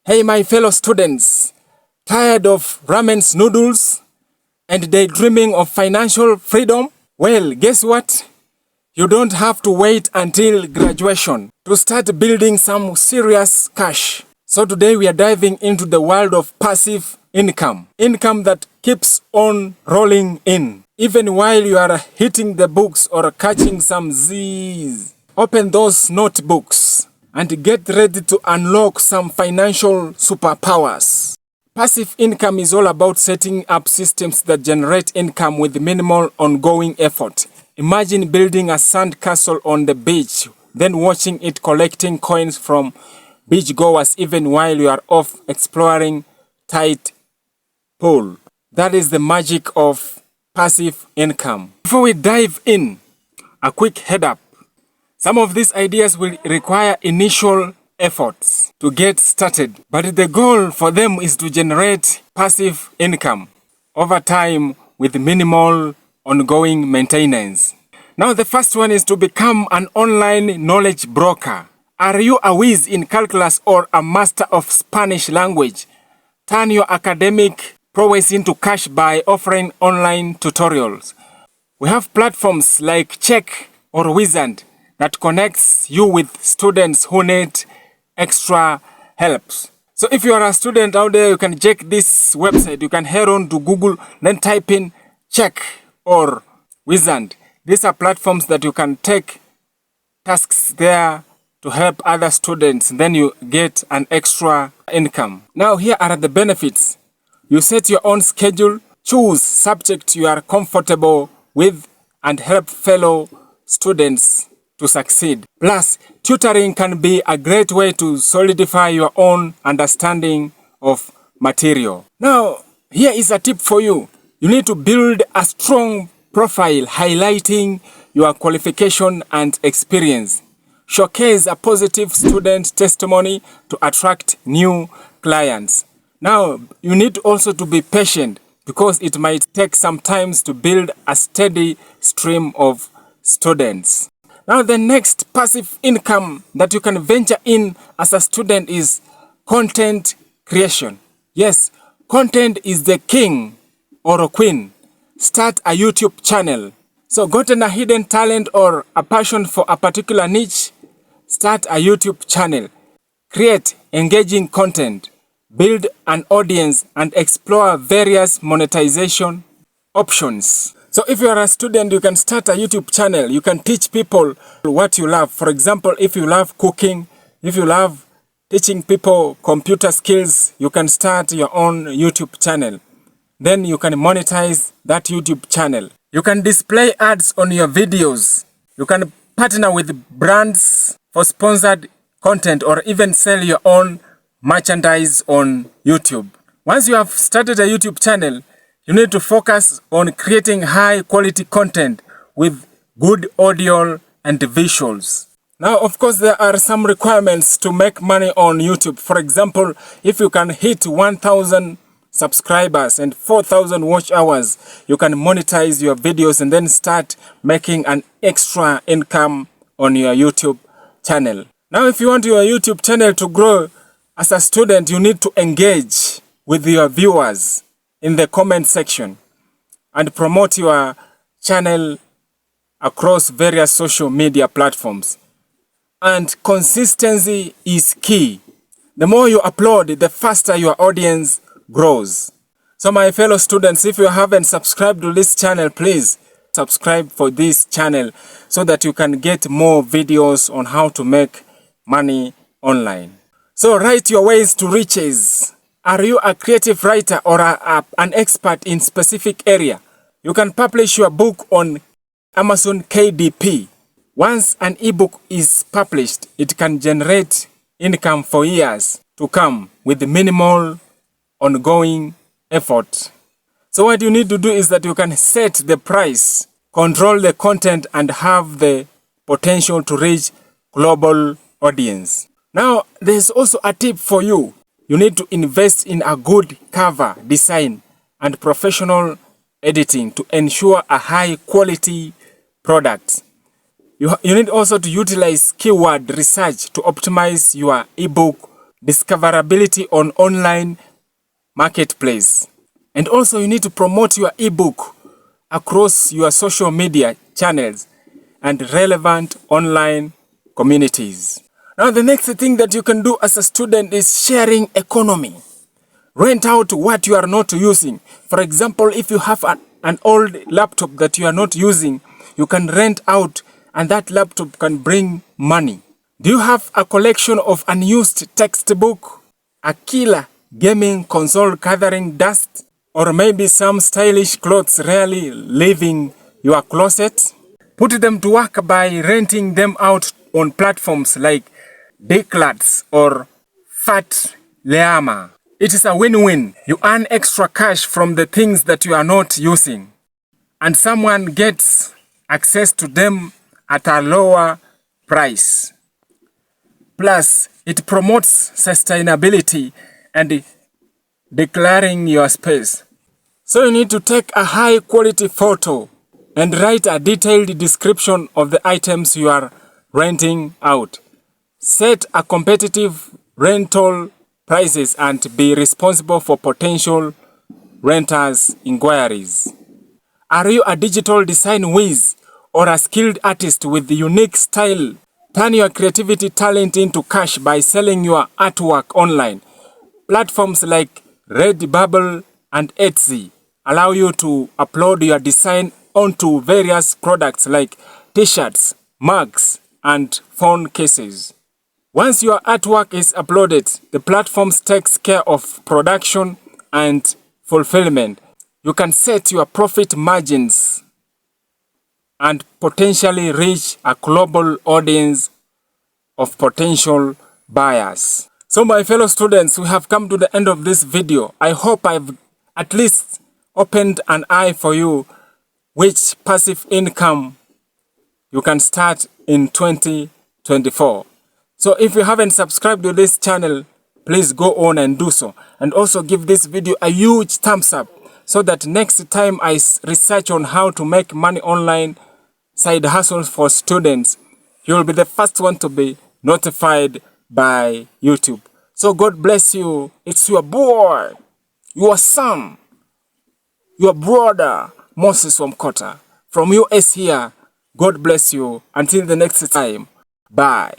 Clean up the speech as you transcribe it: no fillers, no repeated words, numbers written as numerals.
Hey my fellow students, tired of ramen noodles and daydreaming of financial freedom? Well, guess what? You don't have to wait until graduation to start building some serious cash. So today we are diving into the world of passive income. Income that keeps on rolling in, even while you are hitting the books or catching some Z's. Open those notebooks and get ready to unlock some financial superpowers. Passive income is all about setting up systems that generate income with minimal ongoing effort. Imagine building a sand castle on the beach, then watching it collecting coins from beachgoers even while you are off exploring tide pool. That is the magic of passive income. Before we dive in, a quick head up. Some of these ideas will require initial efforts to get started, but the goal for them is to generate passive income over time with minimal ongoing maintenance. Now the first one is to become an online knowledge broker. Are you a whiz in calculus or a master of Spanish language? Turn your academic prowess into cash by offering online tutorials. We have platforms like Check or Wizard that connects you with students who need extra helps. So if you are a student out there, you can check this website. You can head on to Google, then type in Check or Wizard. These are platforms that you can take tasks there to help other students. Then you get an extra income. Now here are the benefits. You set your own schedule, choose subject you are comfortable with, and help fellow students to succeed. Plus, tutoring can be a great way to solidify your own understanding of material. Now, here is a tip for you. You need to build a strong profile highlighting your qualification and experience. Showcase a positive student testimony to attract new clients. Now, you need also to be patient because it might take some time to build a steady stream of students. Now, the next passive income that you can venture in as a student is content creation. Yes, content is the king or a queen. Start a YouTube channel. So, gotten a hidden talent or a passion for a particular niche? Start a YouTube channel. Create engaging content. Build an audience and explore various monetization options. So if you are a student, you can start a YouTube channel. You can teach people what you love. For example, if you love cooking, if you love teaching people computer skills, you can start your own YouTube channel. Then you can monetize that YouTube channel. You can display ads on your videos. You can partner with brands for sponsored content or even sell your own merchandise on YouTube. Once you have started a YouTube channel, you need to focus on creating high quality content with good audio and visuals. Now, of course, there are some requirements to make money on YouTube. For example, if you can hit 1,000 subscribers and 4,000 watch hours, you can monetize your videos and then start making an extra income on your YouTube channel. Now, if you want your YouTube channel to grow as a student, you need to engage with your viewers in the comment section and promote your channel across various social media platforms. And consistency is key. The more you upload, the faster your audience grows. So my fellow students, if you haven't subscribed to this channel, please subscribe for this channel so that you can get more videos on how to make money online. So write your ways to riches. Are you a creative writer or an expert in specific area? You can publish your book on Amazon KDP. Once an ebook is published, it can generate income for years to come with minimal ongoing effort. So what you need to do is that you can set the price, control the content, and have the potential to reach global audience. Now, there's also a tip for you. You need to invest in a good cover design and professional editing to ensure a high quality product. You need also to utilize keyword research to optimize your ebook discoverability on online marketplace. And also you need to promote your ebook across your social media channels and relevant online communities. Now the next thing that you can do as a student is sharing economy. Rent out what you are not using. For example, if you have an old laptop that you are not using, you can rent out and that laptop can bring money. Do you have a collection of unused textbook, a killer gaming console gathering dust, or maybe some stylish clothes rarely leaving your closet? Put them to work by renting them out on platforms like Declats or Fat Leama. It is a win-win. You earn extra cash from the things that you are not using, and someone gets access to them at a lower price. Plus, it promotes sustainability and declaring your space. So you need to take a high-quality photo and write a detailed description of the items you are renting out. Set a competitive rental prices and be responsible for potential renters' inquiries. Are you a digital design whiz or a skilled artist with unique style? Turn your creativity talent into cash by selling your artwork online. Platforms like Redbubble and Etsy allow you to upload your design onto various products like t-shirts, mugs, and phone cases. Once your artwork is uploaded, the platform takes care of production and fulfillment. You can set your profit margins and potentially reach a global audience of potential buyers. So my fellow students, we have come to the end of this video. I hope I've at least opened an eye for you which passive income you can start in 2024. So if you haven't subscribed to this channel, please go on and do so. And also give this video a huge thumbs up so that next time I research on how to make money online, side hustles for students, you'll be the first one to be notified by YouTube. So God bless you. It's your boy, your son, your brother, Moses Wamkota from US here. God bless you. Until the next time. Bye.